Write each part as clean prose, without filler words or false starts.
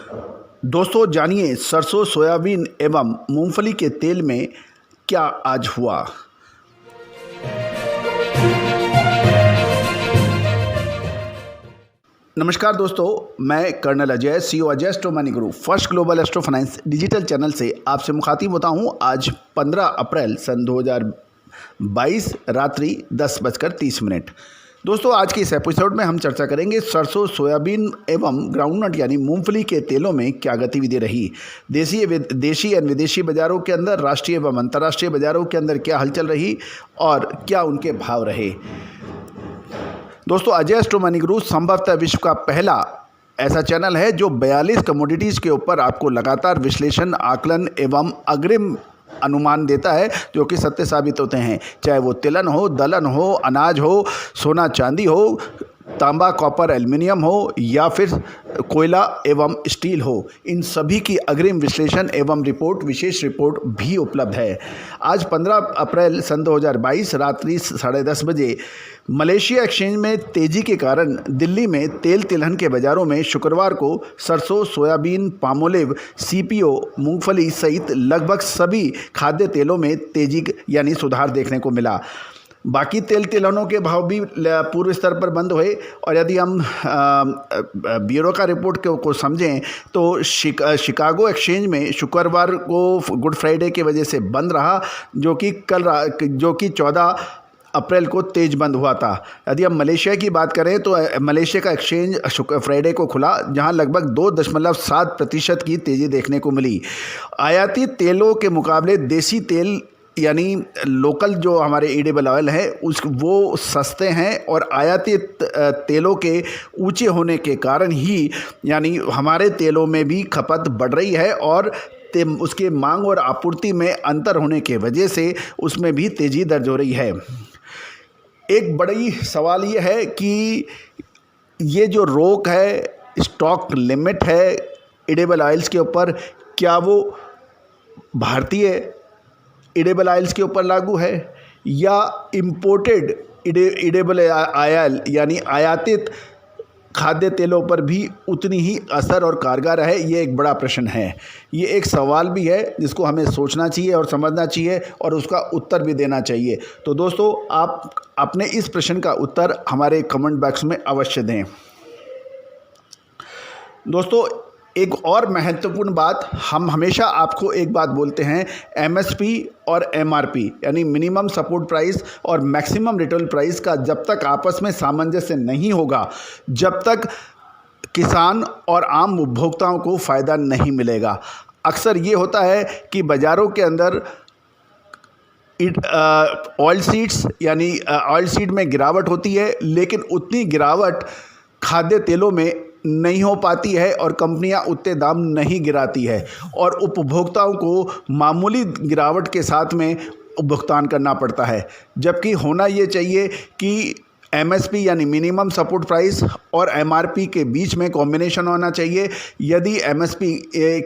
दोस्तों जानिए सरसों, सोयाबीन एवं मूंगफली के तेल में क्या आज हुआ। नमस्कार दोस्तों, मैं colonel Ajay, CEO Ajay Astro Money Guru, first global astro finance digital channel से आपसे मुखातिब होता हूं। आज 15 अप्रैल सन 2022 रात्रि 10:30। दोस्तों आज के इस एपिसोड में हम चर्चा करेंगे सरसों, सोयाबीन एवं ग्राउंडनट यानी मूंगफली के तेलों में क्या गतिविधि रही। देशी एवं विदेशी बाजारों के अंदर, राष्ट्रीय एवं अंतर्राष्ट्रीय बाजारों के अंदर क्या हलचल रही और क्या उनके भाव रहे। दोस्तों अजय एस्ट्रो मनी गुरु संभवतः विश्व का पहला ऐसा चैनल है जो 42 कमोडिटीज़ के ऊपर आपको लगातार विश्लेषण, आकलन एवं अग्रिम अनुमान देता है जो कि सत्य साबित होते हैं। चाहे वो तिलहन हो, दलहन हो, अनाज हो, सोना चांदी हो, तांबा, कॉपर, एल्युमिनियम हो या फिर कोयला एवं स्टील हो, इन सभी की अग्रिम विश्लेषण एवं रिपोर्ट, विशेष रिपोर्ट भी उपलब्ध है। आज 15 अप्रैल सन 2022 रात्रि 10:30 बजे मलेशिया एक्सचेंज में तेजी के कारण दिल्ली में तेल तिलहन के बाज़ारों में शुक्रवार को सरसों, सोयाबीन, पामोलिव, CPO, मूंगफली सहित लगभग सभी खाद्य तेलों में तेजी यानी सुधार देखने को मिला। बाकी तेल तिलहनों के भाव भी पूर्व स्तर पर बंद हुए और यदि हम ब्यूरो का रिपोर्ट को समझें तो शिकागो एक्सचेंज में शुक्रवार को गुड फ्राइडे की वजह से बंद रहा, जो कि 14 अप्रैल को तेज बंद हुआ था। यदि हम मलेशिया की बात करें तो मलेशिया का एक्सचेंज फ्राइडे को खुला, जहां लगभग 2.7% की तेज़ी देखने को मिली। आयाती तेलों के मुकाबले देसी तेल यानी लोकल जो हमारे एडिबल ऑयल है वो सस्ते हैं और आयाती तेलों के ऊंचे होने के कारण ही यानी हमारे तेलों में भी खपत बढ़ रही है और उसके मांग और आपूर्ति में अंतर होने के वजह से उसमें भी तेज़ी दर्ज हो रही है। एक बड़ी सवाल ये है कि ये जो रोक है, स्टॉक लिमिट है एडिबल ऑयल्स के ऊपर, क्या वो भारतीय एडिबल ऑयल्स के ऊपर लागू है या इम्पोर्टेड एडिबल ऑयल यानी आयातित खाद्य तेलों पर भी उतनी ही असर और कारगर है। ये एक बड़ा प्रश्न है, ये एक सवाल भी है जिसको हमें सोचना चाहिए और समझना चाहिए और उसका उत्तर भी देना चाहिए। तो दोस्तों आप अपने इस प्रश्न का उत्तर हमारे कमेंट बॉक्स में अवश्य दें। दोस्तों एक और महत्वपूर्ण बात, हम हमेशा आपको एक बात बोलते हैं, MSP और MRP यानी मिनिमम सपोर्ट प्राइस और मैक्सिमम रिटेल प्राइस का जब तक आपस में सामंजस्य नहीं होगा, जब तक किसान और आम उपभोक्ताओं को फ़ायदा नहीं मिलेगा। अक्सर ये होता है कि बाज़ारों के अंदर ऑयल सीड्स यानी ऑयल सीड में गिरावट होती है, लेकिन उतनी गिरावट खाद्य तेलों में नहीं हो पाती है और कंपनियां उतने दाम नहीं गिराती है और उपभोक्ताओं को मामूली गिरावट के साथ में भुगतान करना पड़ता है। जबकि होना ये चाहिए कि MSP यानी मिनिमम सपोर्ट प्राइस और MRP के बीच में कॉम्बिनेशन होना चाहिए। यदि MSP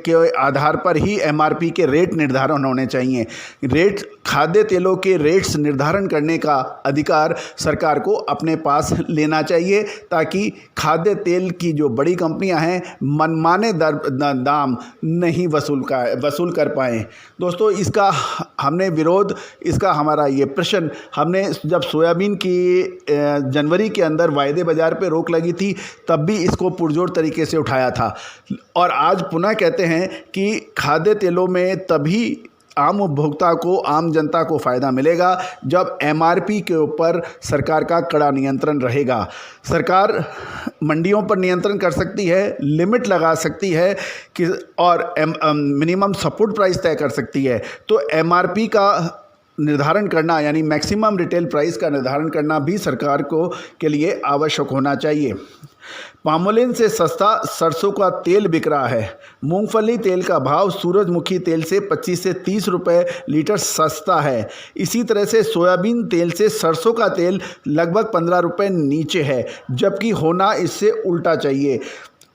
के आधार पर ही MRP के रेट निर्धारण होने चाहिए। रेट खाद्य तेलों के रेट्स निर्धारण करने का अधिकार सरकार को अपने पास लेना चाहिए ताकि खाद्य तेल की जो बड़ी कंपनियां हैं मनमाने दाम नहीं वसूल कर पाएँ। दोस्तों इसका हमने विरोध, इसका हमारा ये प्रश्न हमने जब सोयाबीन की जनवरी के अंदर वायदे बाज़ार पे रोक लगी थी तब भी इसको पुरजोर तरीके से उठाया था और आज पुनः कहते हैं कि खाद्य तेलों में तभी आम उपभोक्ता को, आम जनता को फ़ायदा मिलेगा जब MRP के ऊपर सरकार का कड़ा नियंत्रण रहेगा। सरकार मंडियों पर नियंत्रण कर सकती है, लिमिट लगा सकती है कि और मिनिमम सपोर्ट प्राइस तय कर सकती है। तो MRP का निर्धारण करना यानी मैक्सिमम रिटेल प्राइस का निर्धारण करना भी सरकार के लिए आवश्यक होना चाहिए। पामोलिन से सस्ता सरसों का तेल बिक रहा है। मूंगफली तेल का भाव सूरजमुखी तेल से 25 से 30 रुपए लीटर सस्ता है। इसी तरह से सोयाबीन तेल से सरसों का तेल लगभग 15 रुपए नीचे है, जबकि होना इससे उल्टा चाहिए।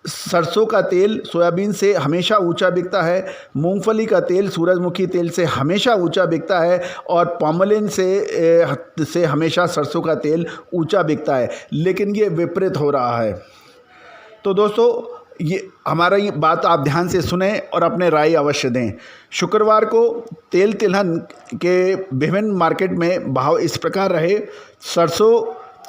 सरसों का तेल सोयाबीन से हमेशा ऊंचा बिकता है, मूंगफली का तेल सूरजमुखी तेल से हमेशा ऊंचा बिकता है और पामोलिन से हमेशा सरसों का तेल ऊंचा बिकता है, लेकिन ये विपरीत हो रहा है। तो दोस्तों ये हमारा ये बात आप ध्यान से सुने और अपने राय अवश्य दें। शुक्रवार को तेल तिलहन के विभिन्न मार्केट में भाव इस प्रकार रहे। सरसों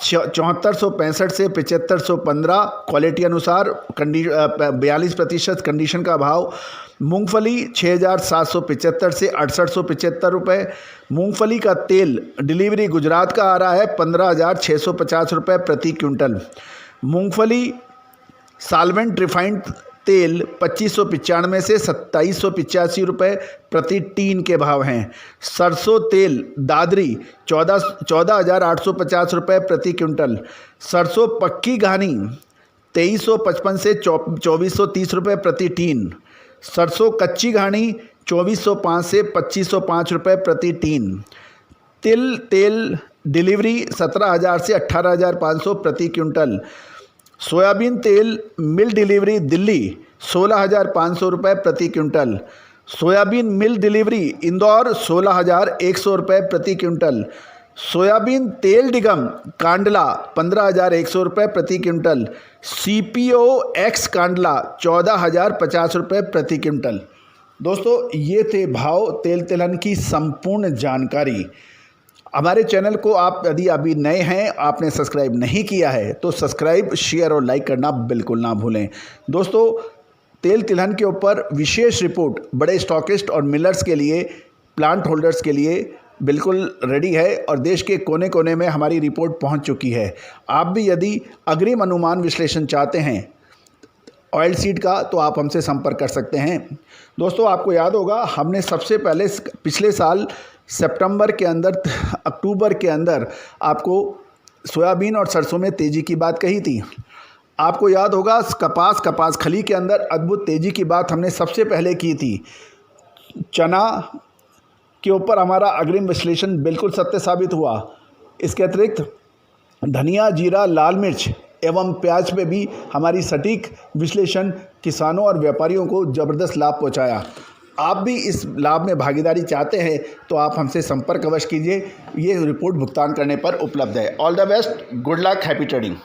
7465 से 7515 क्वालिटी अनुसार 42% कंडीशन का भाव। मूंगफली 6775 से 6875 रुपये। मूंगफली का तेल डिलीवरी गुजरात का आ रहा है 15650 रुपये प्रति क्विंटल। मूंगफली साल्वेंट रिफाइंड तेल 2595 से 2785 रुपये प्रति टीन के भाव हैं। सरसों तेल दादरी 14850 रुपये प्रति क्विंटल। सरसों पक्की घानी 2355 से 2430 रुपये प्रति टीन। सरसों कच्ची घानी 2405 से 2505 रुपये प्रति टीन। तिल तेल डिलीवरी 17000 से 18500 प्रति क्विंटल। सोयाबीन तेल मिल डिलीवरी दिल्ली 16500 रुपये प्रति क्विंटल। सोयाबीन मिल डिलीवरी इंदौर 16100 रुपये प्रति क्विंटल। सोयाबीन तेल निगम कांडला 15100 रुपये प्रति क्विंटल। CPO एक्स कांडला 14050 रुपये प्रति क्विंटल। दोस्तों, ये थे भाव तेल तिलहन की संपूर्ण जानकारी। हमारे चैनल को आप यदि अभी नए हैं, आपने सब्सक्राइब नहीं किया है तो सब्सक्राइब, शेयर और लाइक करना बिल्कुल ना भूलें। दोस्तों, तेल तिलहन के ऊपर विशेष रिपोर्ट बड़े स्टॉकिस्ट और मिलर्स के लिए, प्लांट होल्डर्स के लिए बिल्कुल रेडी है और देश के कोने कोने में हमारी रिपोर्ट पहुंच चुकी है। आप भी यदि अग्रिम अनुमान विश्लेषण चाहते हैं ऑयल सीड का तो आप हमसे संपर्क कर सकते हैं। दोस्तों, आपको याद होगा हमने सबसे पहले पिछले साल सितंबर के अंदर, अक्टूबर के अंदर आपको सोयाबीन और सरसों में तेज़ी की बात कही थी। आपको याद होगा कपास खली के अंदर अद्भुत तेज़ी की बात हमने सबसे पहले की थी। चना के ऊपर हमारा अग्रिम विश्लेषण बिल्कुल सत्य साबित हुआ। इसके अतिरिक्त धनिया, जीरा, लाल मिर्च एवं प्याज पे भी हमारी सटीक विश्लेषण किसानों और व्यापारियों को ज़बरदस्त लाभ पहुंचाया। आप भी इस लाभ में भागीदारी चाहते हैं तो आप हमसे संपर्क अवश्य कीजिए। ये रिपोर्ट भुगतान करने पर उपलब्ध है। All the best, good luck, happy trading.